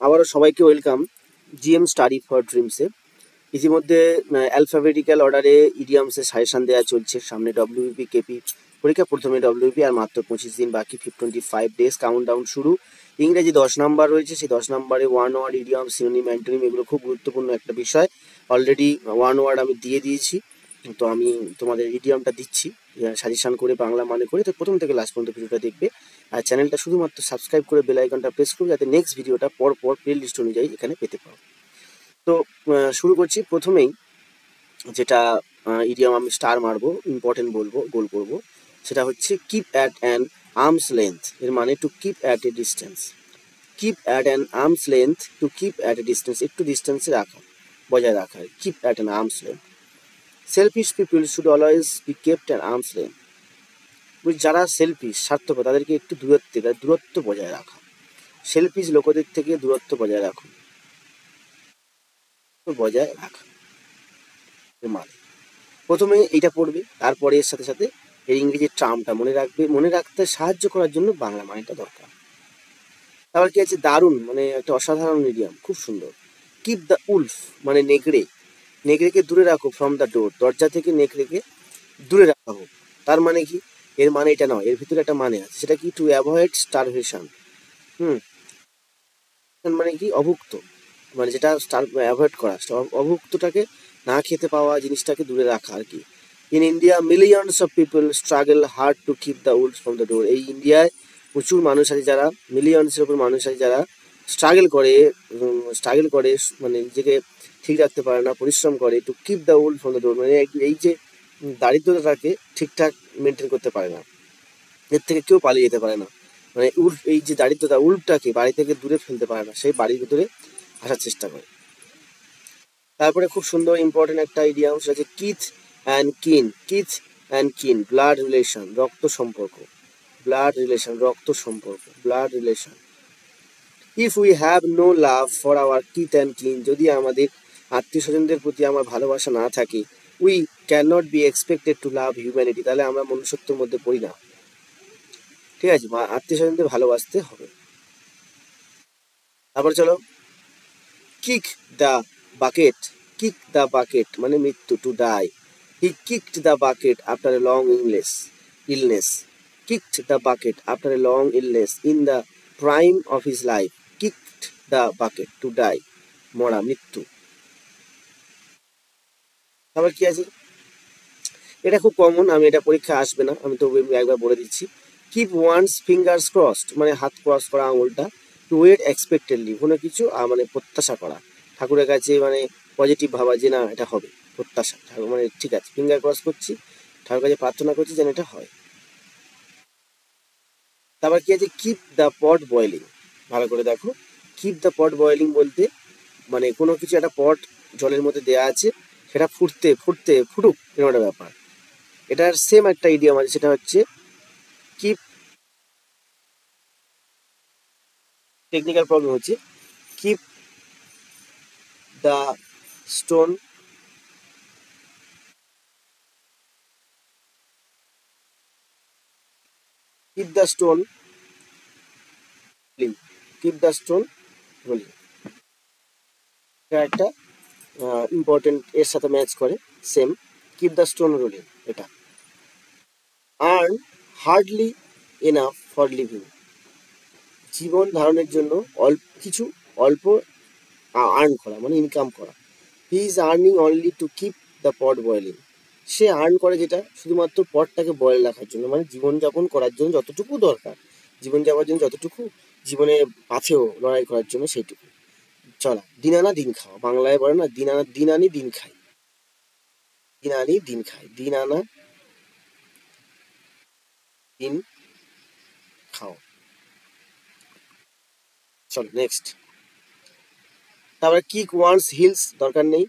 আবারও সবাইকে welcome GM study for ড্রিমসে। ইতিমধ্যে অ্যালফাবেটিক্যাল অর্ডারে ইডিয়ামসের সাজেশন দেওয়া চলছে। সামনে ডব্লিউপি কেপি পরীক্ষা, প্রথমে ডব্লিউপি আর মাত্র 25 দিন বাকি, 25 ডেজ কাউন্টডাউন শুরু। ইংরেজি 10 নাম্বার রয়েছে, সেই 10 নাম্বারে one word, idiom, synonym, antonym, এগুলো খুব গুরুত্বপূর্ণ একটা বিষয়। অলরেডি ওয়ান ওয়ার্ড আমি দিয়ে দিয়েছি, তো আমি তোমাদের ইডিয়ামটা দিচ্ছি সাজেশন করে, বাংলা মানে করে। তো প্রথম থেকে লাস্ট পর্যন্ত ভিডিওটা দেখবে, আর চ্যানেলটা শুধুমাত্র সাবস্ক্রাইব করে বেল আইকনটা প্রেস করবে, যাতে নেক্সট ভিডিওটা পর প্লে লিস্ট অনুযায়ী এখানে পেতে পারো। তো শুরু করছি। প্রথমেই যেটা ইডিয়াম আমি স্টার মারবো, ইম্পর্টেন্ট বলবো, গোল করবো, সেটা হচ্ছে keep at an arm's length. এর মানে to keep at a distance. Keep at an arm's length, to keep at a distance, একটু ডিস্টেন্সে রাখা, বজায় রাখা। Keep at an arm's length. Selfish people should always be kept at arm's length. যারা selfish, স্বার্থপর, তাদেরকে একটু দূরত্ব বজায় রাখা। সেলফিশ লোকদের থেকে দূরত্ব বজায় রাখুন, বজায় রাখা মানে। প্রথমে এইটা পড়বে, তারপরে এর সাথে সাথে এর ইংরেজি টার্মটা মনে রাখবে। মনে রাখতে সাহায্য করার জন্য বাংলা মানেটা দরকার। তারপর কি আছে, দারুণ, মানে একটা অসাধারণ ইডিয়াম, খুব সুন্দর। কিপ দ্য উলফ মানে নেকড়ে, নেকড়েকে দূরে রাখো ফ্রম দ্য ডোর, দরজা থেকে নেকড়েকে দূরে রাখা হোক। তার মানে কি? এর মানে এটা নয়, এর ভিতরে একটা মানে আছে, সেটা কি? To avoid starvation. হুম, মানে কি? অভুক্ত, মানে যেটা অ্যাভয়েড করা, অভুক্তটাকে, না খেতে পাওয়া জিনিসটাকে দূরে রাখা আর কি। In India millions of people struggle hard to keep the owls from the ডোর। এই ইন্ডিয়ায় প্রচুর মানুষ আছে যারা, মিলিয়নসের উপর মানুষ আছে যারা স্ট্রাগল করে, মানে নিজেকে ঠিক রাখতে পারে না, পরিশ্রম করে, to keep the wool from the door, মানে এই যে দারিদ্রতাটাকে ঠিকঠাক মেনটেন করতে পারে না, এর থেকে কেউ পালিয়ে যেতে পারে না। মানে এই যে দারিদ্রতা, উল্পটাকে বাড়ি থেকে দূরে ফেলতে পারে না, সেই বাড়ির ভিতরে আসার চেষ্টা করে। তারপরে খুব সুন্দর ইম্পর্টেন্ট একটা ইডিয়াম, সেটা হচ্ছে kith and kin. Kith and kin, blood relation, রক্ত সম্পর্ক। ব্লাড রিলেশন, রক্ত সম্পর্ক, blood relation. If we have no love for our kith and kin, যদি আমাদের আত্মীয় স্বজনদের প্রতি আমার ভালোবাসা না থাকে, we can not be expected to love humanity, তাহলে আমরা মনুষ্যত্বের মধ্যে পড়ি না। ঠিক আছে, আত্মীয় স্বজনদের ভালোবাসতে হবে। তারপর চলো, kick the bucket. Kick the bucket মানে মৃত্যু, to die. He kicked the bucket after a long illness. Kicked the bucket after a long illness in the prime of his life. Kicked the bucket, to die, মরা, মৃত্যু। তারপর কি আছে, এটা খুব common, আমি এটা পরীক্ষা আসবে না, আমি তো একবার বলে দিচ্ছি। কিপ ওয়ান্স ফিঙ্গার্স ক্রসড মানে হাত ক্রস করা, আঙুলটা। টু ওয়েট এক্সপেক্টেডলি, কোনো কিছু মানে প্রত্যাশা করা, ঠাকুরের কাছে মানে পজিটিভ ভাবা যে না এটা হবে, প্রত্যাশা, ঠাকুর মানে ঠিক আছে, ফিঙ্গার ক্রস করছি, ঠাকুরের কাছে প্রার্থনা করছি যেন এটা হয়। তারপর কি আছে, কিপ দ্য পট বয়েলিং। ভালো করে দেখো, কিপ দ্য পট বয়েলিং বলতে মানে কোনো কিছু, একটা পট জলের মধ্যে দেওয়া আছে, সেটা ফুটুক, এরকম একটা ব্যাপার। এটার সেম একটা ইডিয়াম আছে, সেটা হচ্ছে কিপ, টেকনিক্যাল প্রবলেম হচ্ছে, keep the stone, keep the stone rolling, keep the stone rolling. এটা একটা ইম্পর্টেন্ট, এর সাথে ম্যাচ করে, same, keep the stone rolling. এটা earn hardly enough for living, জীবন ধারণের জন্য অল্প আর্ন করা মানে ইনকাম করা। He is earning only to keep the pot boiling, সে আর্ন করে যেটা শুধুমাত্র পটটাকে বয়েল রাখার জন্য, মানে জীবনযাপন করার জন্য যতটুকু দরকার, জীবন যাওয়ার জন্য যতটুকু, জীবনে পাথেও লড়াই করার জন্য সেইটুকু চলা। দিন আনা দিন খাওয়া, বাংলায় বলে না, দিন আনি দিন খাই, দিন আনি দিন খাই, দিন আনা দিন খাওয়া। চলো নেক্সট। তারপরে কিক ওয়ান্স হিলস দরকার নেই,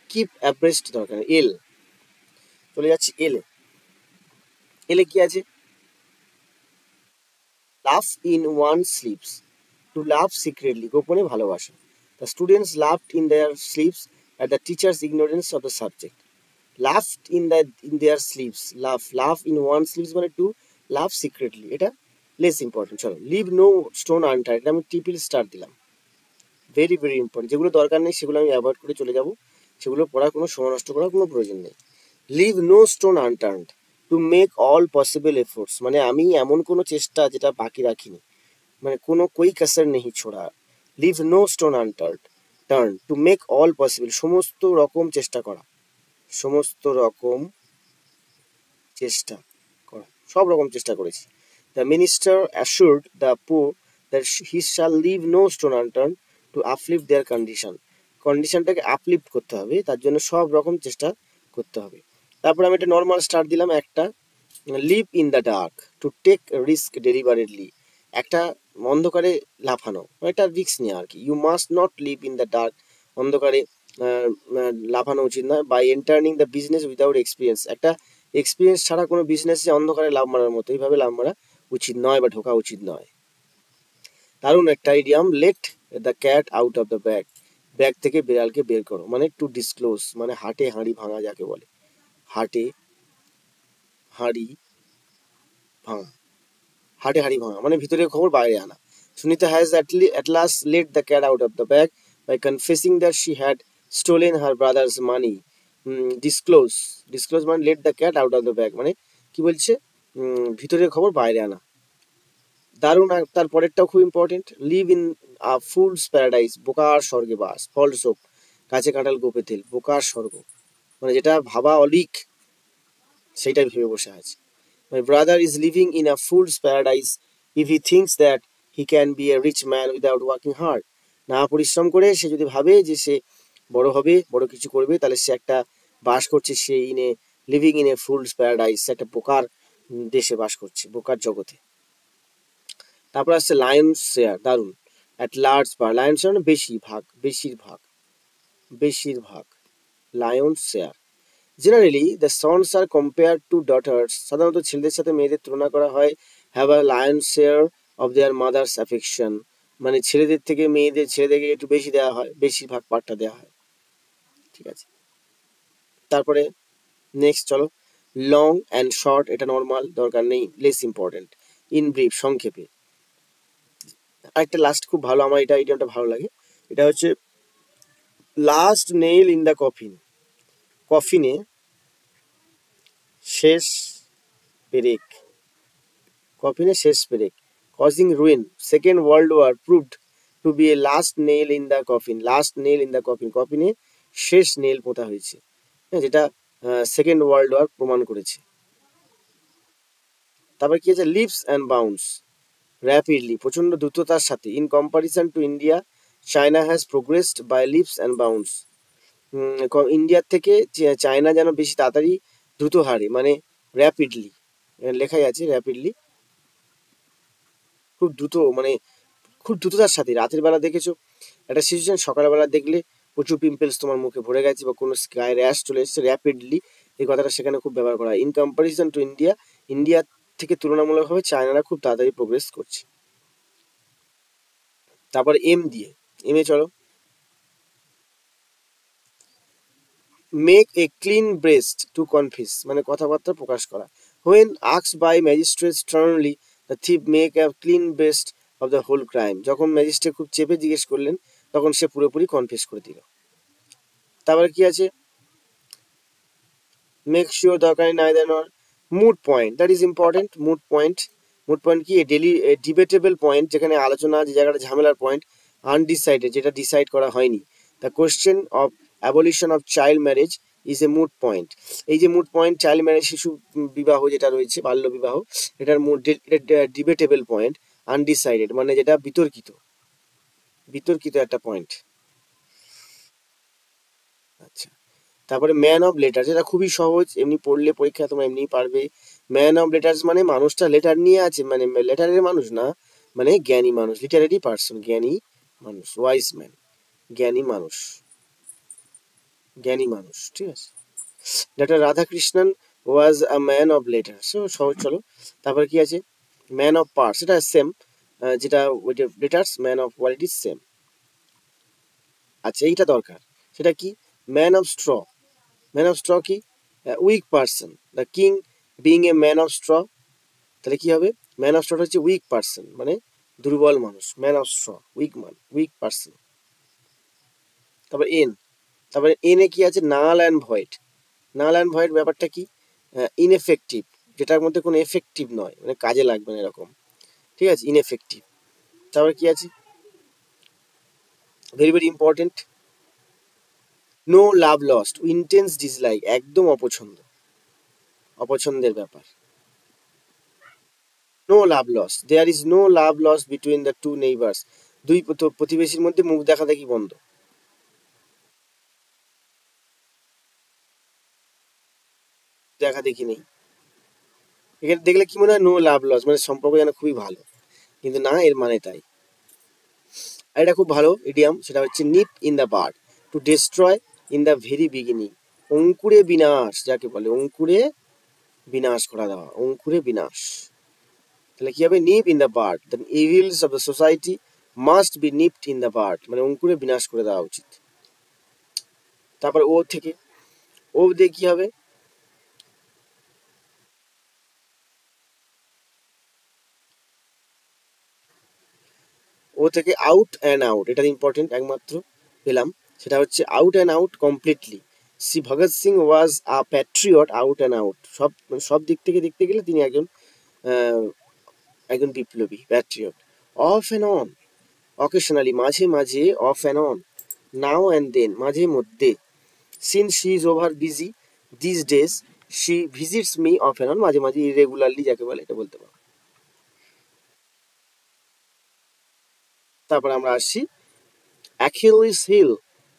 কিপ অ্যাব্রেস্ট দরকার নেই। চলে যাচ্ছি এলে। এলে কি আছে, love in one slips, to love secretly, গোপনে ভালোবাসা। The students loved in their slips at the teacher's ignorance of the subject. Loved in their slips, love in one slips মানে টু লাভ সিক্রেটলি, এটা less important. চলো, leave no stone unturned, এটা আমি triple star দিলাম। Very very important. যেগুলো দরকার নেই সেগুলো আমি অ্যাভয়েড করে চলে যাব, সেগুলো পড়ার কোনো সময় নষ্ট করার কোনো প্রয়োজন নেই। Leave no stone unturned to make all possible efforts, মানে আমি এমন কোনো চেষ্টা যেটা বাকি রাখিনি, মানে কোনো কোই কাসার নেই ছোড়া। Leave no stone turn to make all possible, সমস্ত রকম চেষ্টা করা, সমস্ত রকম চেষ্টা করা, সব রকম চেষ্টা করেছি। The minister assured the poor that he shall leave no stone unturned to uplift their condition, কন্ডিশনটাকে আপলিফ্ট করতে হবে, তার জন্য সব রকম চেষ্টা করতে হবে। তারপর আমি একটা নর্মাল স্টার দিলাম, একটা leap in the dark to take risk deliberately, একটা অন্ধকারে লাফানো, একটা রিস্ক নেওয়া আর কি। You must not leap in the dark, অন্ধকারে লাফানো উচিত নয়। By entering the business without experience, একটা এক্সপিরিয়েন্স ছাড়া কোনো বিজনেসে অন্ধকারে লাভ মারার মতো এইভাবে লাভ মারা উচিত নয় বা ঢোকা উচিত নয়। দারুণ একটা idiom, let the cat out of the bag, bag থেকে বিড়ালকে বের করো, মানে টু ডিসক্লোজ, মানে হাটে হাঁড়ি ভাঙা যাকে বলে, হাটে হাঁড়ি ভাঙা, হাটে হাঁড়ি ভাঙা মানে ভিতরের খবর বাইরে আনা। Sunita has at last let the cat out of the bag by confessing that she had stolen her brother's money. Disclose, disclose মানে let the cat out of the bag, মানে কি বলছে, ভিতরের খবর বাইরে আনা। দারুণ। তার পরেরটাও খুব important, live in a fool's paradise, বোকার স্বর্গে বাস, ফলস হোপ, কাছে কাঁঠাল গোপে তেল, বোকার স্বর্গ মানে যেটা ভাবা অলিক সেইটাই ভেবে বসে আছে। My brother is living in a fool's paradise if he thinks that he can be a rich man without working hard. না পরিশ্রম করে সে যদি ভাবে যে সে বড় হবে, বড় কিছু করবে, তাহলে সে একটা বাস করছে, সে ইনে living in a fool's paradise, একটা বোকার দেশে বাস করছে, বোকার জগতে। তারপর আসছে লায়ন্স শেয়ার, দারুণ। At large part, lion's share মানে বেশিরভাগ, বেশিরভাগ, বেশিরভাগ, lion's share. Generally the sons are compared to daughters, সাধারণত ছেলেদের সাথে মেয়েদের তুলনা করা হয়, have a lion share of their mother's affection, মানে ছেলেদের থেকে মেয়েদের, ছেলেদেরকে একটু বেশি দেওয়া হয়, বেশিরভাগ পার্টটা দেওয়া হয়, ঠিক আছে। তারপরে নেক্সট চলো, লং অ্যান্ড শর্ট, এটা নর্মাল, দরকার নেই, লেস ইম্পর্টেন্ট। ইন ব্রিফ, সংক্ষেপে। আরেকটা লাস্ট খুব ভালো, আমার এটা আইডিয়াটা ভালো লাগে, এটা হচ্ছে last nail in the coffin, কফিনে শেষ পেরেক, কফিনে শেষ পেরেক, causing ruin, second world war proved to be a last nail in the coffin, last nail in the coffin, কফিনে শেষ নেইল পোঁতা হয়েছে, হ্যাঁ, যেটা সেকেন্ড ওয়ার্ল্ড ওয়ার প্রমাণ করেছে। তারপর কি আছে, লিপস অ্যান্ড বাউন্স র্যাপিডলি, প্রচণ্ড দ্রুততার সাথে, in comparison to India China has progressed by leaps and bounds, ইন্ডিয়ার থেকে চায়না যেন বেশি তাড়াতাড়ি দ্রুত হারে, মানে র্যাপিডলি, লেখাই আছে র্যাপিডলি, খুব দ্রুত, মানে খুব দ্রুততার সাথে। রাতের বেলা দেখেছো একটা সিচুয়েশন, সকালবেলা দেখলে প্রচুর পিম্পলস তোমার মুখে ভরে গেছে বা কোনো গায়ে র্যাশ চলে এসেছে, র্যাপিডলি এই কথাটা সেখানে খুব ব্যবহার করা হয়। In comparison to India, India থেকে তুলনামূলকভাবে চায়নারা খুব তাড়াতাড়ি প্রোগ্রেস করছে। তারপর এম দিয়ে, এম এ চলো, make a clean breast to confess, মানে কথাবার্তা প্রকাশ করা। হোয়েন আক্সড by magistrate sternly the thief make a clean breast of the whole crime, যখন ম্যাজিস্ট্রেট খুব চেপে জিজ্ঞেস করলেন তখন সে পুরোপুরি কনফিস করে দিল। তারপরে কি আছে, মেক শিওর, দরকারি neither nor. Moot point, that is important. Moot point, moot point কি, ডেলি ডিবেটেবল পয়েন্ট, যেখানে আলোচনা, যে জায়গাটা ঝামেলার পয়েন্ট। আনডিসাইডেড, যেটা ডিসাইড করা হয়নি। The question of abolition of child marriage is a moot point, এই যে মুড পয়েন্ট, চাইল্ড ম্যারেজ, শিশু বিবাহ যেটা রয়েছে, বাল্য বিবাহ, এটার ডিবেটেবল পয়েন্ট। আনডিসাইডেড মানে যেটা বিতর্কিত, বিতর্কিত একটা পয়েন্ট। আচ্ছা, তারপরে ম্যান অফ লেটার্স, এটা খুবই সহজ, এমনি পড়লে পরীক্ষা তোমরা এমনি পারবে। ম্যান অফ লেটার্স মানে মানুষটা লেটার নিয়ে আছে, মানে লেটারের মানুষ না, মানে জ্ঞানী মানুষ, লিটারেরি পার্সন, জ্ঞানী মানুষ, ওয়াইজ ম্যান, জ্ঞানী মানুষ, জ্ঞানী মানুষ, ঠিক আছে। Doctor Radhakrishnan was a man of letters, সহজ। চলো, তারপর কি আছে, ম্যান অফ পার্টস, এটা সেম, যেটা ওইটা letters, man of qualities same. আচ্ছা, এইটা দরকার, সেটা কি, man of straw, man of straw কি, weak person, the king being a man of straw, তাহলে কি হবে, ম্যান অফ স্ট্র হচ্ছে উইক পার্সন, মানে দুর্বল মানুষ, man of straw weak man, weak person. তারপর এন, তারপরে এনে কি আছে, null and void. Null and void ব্যাপারটা কি, ইনএফেক্টিভ, যেটার মধ্যে কোনো এফেক্টিভ নয়, মানে কাজে লাগবে না এরকম, ঠিক আছে, ইনএফেক্টিভ। তারপরে কি আছে, very very important, no love lost, intense dislike, একদম অপছন্দ, অপছন্দের ব্যাপার। No love lost, there is no love lost between the two neighbours, দুই প্রতিবেশীর মধ্যে মুখ দেখাদেখি বন্ধ, দেখা দেখি নেই। এখানে দেখলে কি মনে হয়, নো লাভ লস মানে সম্পর্ক যেন খুবই ভালো, কিন্তু না, এর মানে তাই। আর এটা খুব ভালো ইডিয়াম, সেটা হচ্ছে nip in the bird, to destroy in the very beginning, অঙ্কুরে বিনাশ যাকে বলে, অঙ্কুরে বিনাশ করা দেওয়া, অঙ্কুরে বিনাশ। তাহলে কি হবে, Nip in the bird, the evils of the society must be নিপড in the bird, মানে অঙ্কুরে বিনাশ করে দেওয়া উচিত। তারপর ও থেকে, ও দিয়ে কি হবে, ও থেকে আউট অ্যান্ড আউট, এটা ইম্পর্টেন্ট একমাত্র পেলাম, সেটা হচ্ছে আউট অ্যান্ড আউট কমপ্লিটলি, সি Bhagat Singh was a patriot out and out, সব মানে সব দিক থেকে দেখতে গেলে তিনি একজন একজন বিপ্লবী, patriot. Off and on, occasionally মাঝে মাঝে, off and on, now and then মাঝে মধ্যে, since she is over busy these days she visits me off and on, মাঝে মাঝে, ইরেগুলারলি যাকে বলে এটা বলতে পারো। তারপর আমরা আসছি অ্যাখিলিস হিল,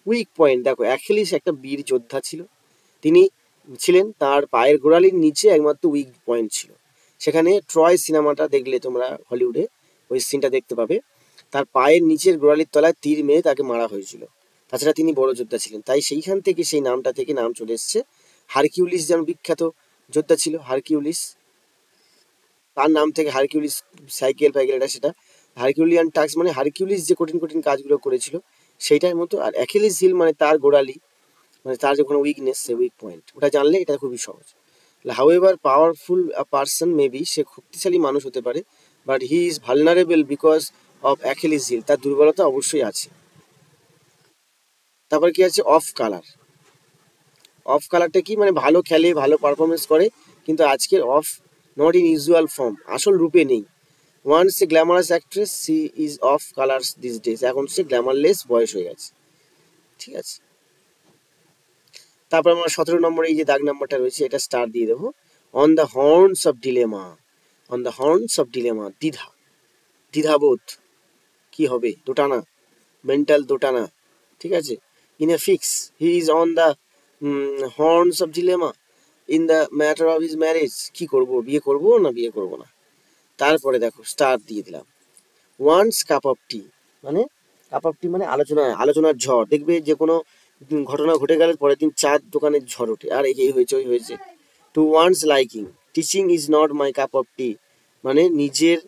উইক পয়েন্ট। দেখো অ্যাখিলিস একটা বীর যোদ্ধা ছিল, তিনি ছিলেন, তার পায়ের গোড়ালির নিচে একমাত্র উইক পয়েন্ট ছিল। সেখানে ট্রয় সিনেমাটা দেখলে তোমরা হলিউডে ওই সিনটা দেখতে পাবে, তার পায়ের নিচের গোড়ালির তলায় তীর মেরে তাকে মারা হয়েছিল। তাছাড়া তিনি বড় যোদ্ধা ছিলেন, তাই সেইখান থেকে, সেই নামটা থেকে নাম চলে এসছে। হারকিউলিস যেমন বিখ্যাত যোদ্ধা ছিল, হারকিউলিস, তার নাম থেকে হারকিউলিস, সাইকেল ফাইকেল এটা সেটা, হারকিউলিয়ান টাস্ক মানে হারকিউলিস যে কঠিন কঠিন কাজগুলো করেছিল সেইটার মতো। আর অ্যাকিলিস হিল মানে তার গোড়ালি, মানে তার যে কোনো উইকনেস, সে উইক পয়েন্ট, ওটা জানলে এটা খুবই সহজ। However powerful a person maybe, সে শক্তিশালী মানুষ হতে পারে, but he is vulnerable because of Achilles heel, তার দুর্বলতা অবশ্যই আছে। তারপর কি আছে, অফ কালার। অফ কালারটা কি, মানে ভালো খেলে, ভালো পারফরমেন্স করে, কিন্তু আজকের off, not in usual form, আসল রূপে নেই। Once a glamorous actress, she is off colours these days, এখন সে গ্ল্যামারলেস বয়স হয়ে গেছে, ঠিক আছে। তারপর আমরা 17 নম্বরে এই যে দাগ নাম্বারটা রয়েছে, এটা স্টার দিয়ে দেবো। On the horns of dilemma, on the horns of dilemma, দ্বিধা, দ্বিধাবোধ, কি হবে, দোটানা, মেন্টাল দোটানা, ঠিক আছে। In a fix, he is on the horns of dilemma in the matter of his marriage, কি করব, বিয়ে করব না বিয়ে করব না। তারপরে দেখো স্টার দিয়ে দিলাম, ওয়ান্স কাপ অফ টি, মানে কাপ অফ টি মানে আলোচনা, আলোচনার ঝড়, দেখবে যে কোনো ঘটনা ঘটে গেলে পরের দিন চার দোকানে ঝড় ওঠে, আর এই হয়েছে ওই হয়েছে। To one's liking, teaching is not my cup of tea, মানে নিজের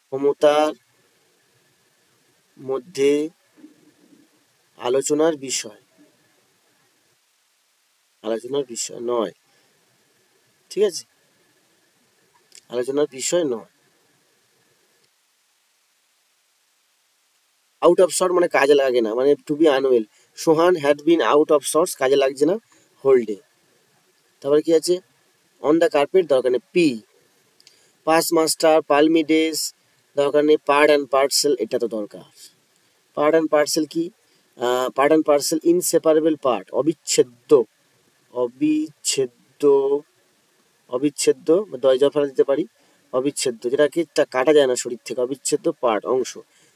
ক্ষমতার মধ্যে আলোচনার বিষয়, আলোচনার বিষয় নয়, ঠিক আছে, আলোচনার বিষয় নয়। আউট অফ শর্ট মানে কাজে লাগে না, মানে to be unwell, Sohan had been out of sorts, কাজে লাগছে না, হোল ডে। তারপরে কি আছে, অন দ্য কার্পেট, দরকার নেই, পি। পাস মাস্টার, পালমি ডেজ, দরকার নেই, পার্ট অ্যান্ড পার্সেল, এটা তো দরকার। পার্ট অ্যান্ড পার্সেল কি, part and parcel inseparable part, অবিচ্ছেদ্য, অবিচ্ছেদ্য, অবিচ্ছেদ্য, দরজা ফেলা দিতে পারি, অবিচ্ছেদ্য, যেটাকে কাটা যায় না শরীর থেকে, অবিচ্ছেদ্য পার্ট, অংশ।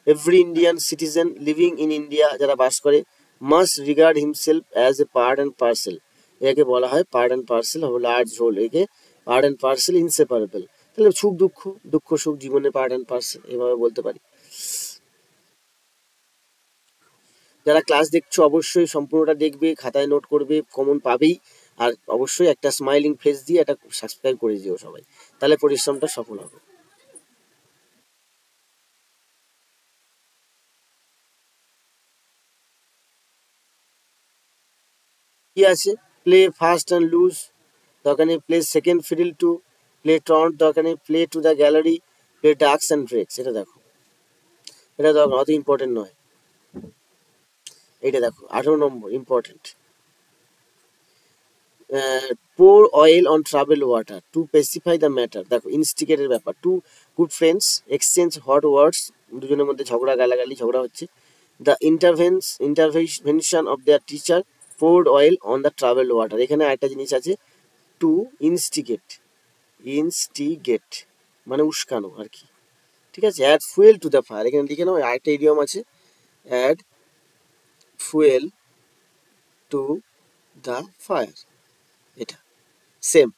Every Indian citizen living in India, যারা বাস করে, must regard himself as a part and parcel, একে বলা হয় part and parcel, large whole, একে পার্ট অ্যান্ড পার্সেল ইনসেপারেবল। তাহলে সুখ দুঃখ, দুঃখ সুখ জীবনে পার্ট অ্যান্ড পার্সেল, এভাবে বলতে পারি। যারা ক্লাস দেখছো অবশ্যই সম্পূর্ণটা দেখবে, খাতায় নোট করবে, কমন পাবেই। আর অবশ্যই একটা স্মাইলিং ফেস দিয়ে একটা সাবস্ক্রাইব করে দিও সবাই, তাহলে পরিশ্রমটা সফল হবে। কি আছে, প্লে ফাস্ট অ্যান্ড লুজ, দরকার নেই, play second fiddle to, play turn, দরকার নেই, play to the gallery, play ducks and drakes, এটা দেখো, এটা দরকার, অত ইম্পর্টেন্ট নয়। এইটা দেখো 18 নম্বর important. pour oil on troubled water to pacify the matter। দেখো ইনস্টিগেটের ব্যাপার, two good friends exchange hot words, দুজনের মধ্যে ঝগড়া গালাগালি ঝগড়া হচ্ছে। The intervention of their teacher poured oil on the troubled water। এখানে আরেকটা জিনিস আছে, টু ইনস্টিগেট, ইনস্টিগেট মানে উস্কানো আর কি, ঠিক আছে। Add fuel to the fire, এখানে লিখে নাও। আরেকটা ইডিয়ম আছে, add fuel to the fire, এটা সেম।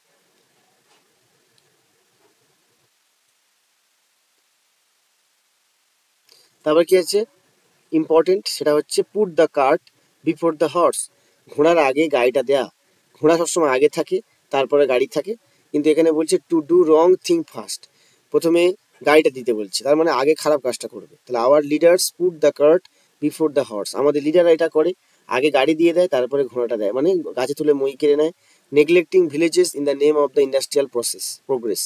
তারপর কি আছে ইম্পর্টেন্ট, সেটা হচ্ছে put the cart before the horse, ঘোড়ার আগে গাড়িটা দেয়া। ঘোড়া সবসময় আগে থাকে, তারপরে গাড়ি থাকে, কিন্তু এখানে বলছে to do wrong thing first, প্রথমে গাড়িটা দিতে বলছে, তার মানে আগে খারাপ কাজটা করবে। তাহলে our leaders put the cart before the horse, আমাদের লিডাররা এটা করে, আগে গাড়ি দিয়ে দেয় তারপরে ঘোড়াটা দেয়, মানে গাছে তুলে মই কেড়ে নেয়। Neglecting villages in the name of the industrial progress,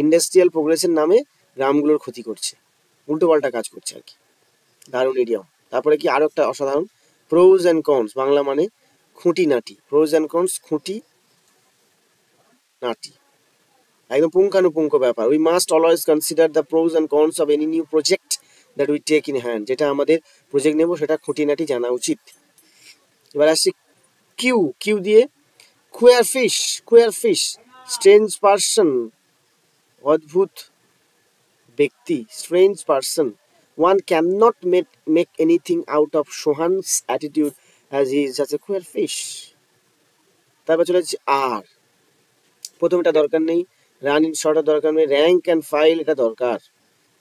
industrial প্রোগ্রেসের নামে গ্রামগুলোর ক্ষতি করছে, উল্টো পাল্টা কাজ করছে আর কি। দারুণ ইডিয়ম। তারপরে কি আরো একটা অসাধারণ, প্রোজ অ্যান্ড কনস, বাংলা মানে খুঁটিনাটি, প্রোজ অ্যান্ড কনস খুঁটি নাটি, একদম পুঙ্খানুপুঙ্খ ব্যাপার। We must always consider the pros and cons of any new project that we take in hand, যেটা আমাদের প্রজেক্ট নেব সেটা খুঁটিনাটি জানা উচিত। এবার আসছি কিউ, কিউ দিয়ে queer fish, queer fish strange person, অদ্ভুত ব্যক্তি, strange person. One can not make anything out of Sohan's attitude as he is just a queer fish. তারপর চলে যাচ্ছে আর, প্রথমটা দরকার নেই, রান ইন শর্টের দরকার নেই, র্যাঙ্ক অ্যান্ড ফাইল এটা দরকার।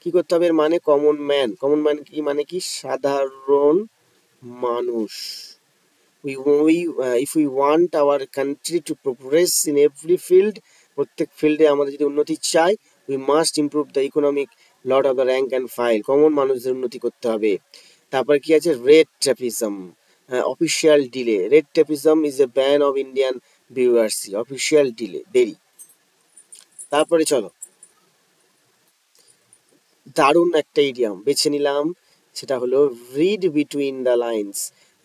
কি করতে হবে এর মানে, কমন ম্যান, কমন ম্যান কি মানে কি, সাধারণ মানুষ। If we want our country to progress in every field, প্রত্যেক ফিল্ডে আমাদের যদি উন্নতি চাই, we must improve the economic lot of the rank and file, common মানুষদের উন্নতি করতে হবে। তারপরে কি আছে, red tapism, official delay, red tapism is a bane of Indian bureaucracy, official delay দেরি। তারপরে চলো দারুণ একটা ইডিয়াম বেছে নিলাম, সেটা হলো read between the lines,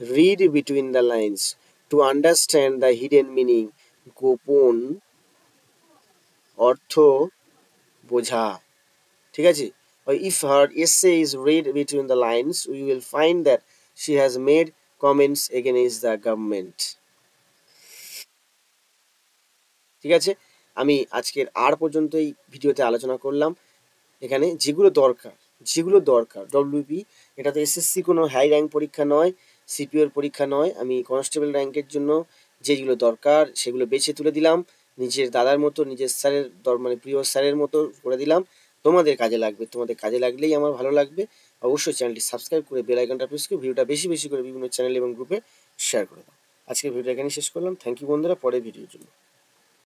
read between the lines to understand the hidden meaning, গোপন অর্থ বোঝা, ঠিক আছে। If her essay is read between the lines we will find that she has made comments against the government, ঠিক আছে। আমি আজকের আর পর্যন্ত এই ভিডিওতে আলোচনা করলাম, এখানে যেগুলো দরকার, যেগুলো দরকার ডব্লিউপি, এটা তো এসএসসি কোনো হাই র্যাঙ্ক পরীক্ষা নয়, সিপিওর পরীক্ষা নয়, আমি কনস্টেবল র্যাঙ্কের জন্য যেগুলো দরকার সেগুলো বেছে তুলে দিলাম, নিজের দাদার মতো, নিজের স্যারের মানে প্রিয় স্যারের মতো করে দিলাম। তোমাদের কাজে লাগবে, তোমাদের কাজে লাগলেই আমার ভালো লাগবে। অবশ্যই চ্যানেলটি সাবস্ক্রাইব করে বেল আইকনটা প্রেস করে ভিডিওটা বেশি বেশি করে বিভিন্ন চ্যানেল এবং গ্রুপে শেয়ার করে দাও। আজকের ভিডিওটা এখানে শেষ করলাম, থ্যাংক ইউ বন্ধুরা, পরের ভিডিওর জন্য।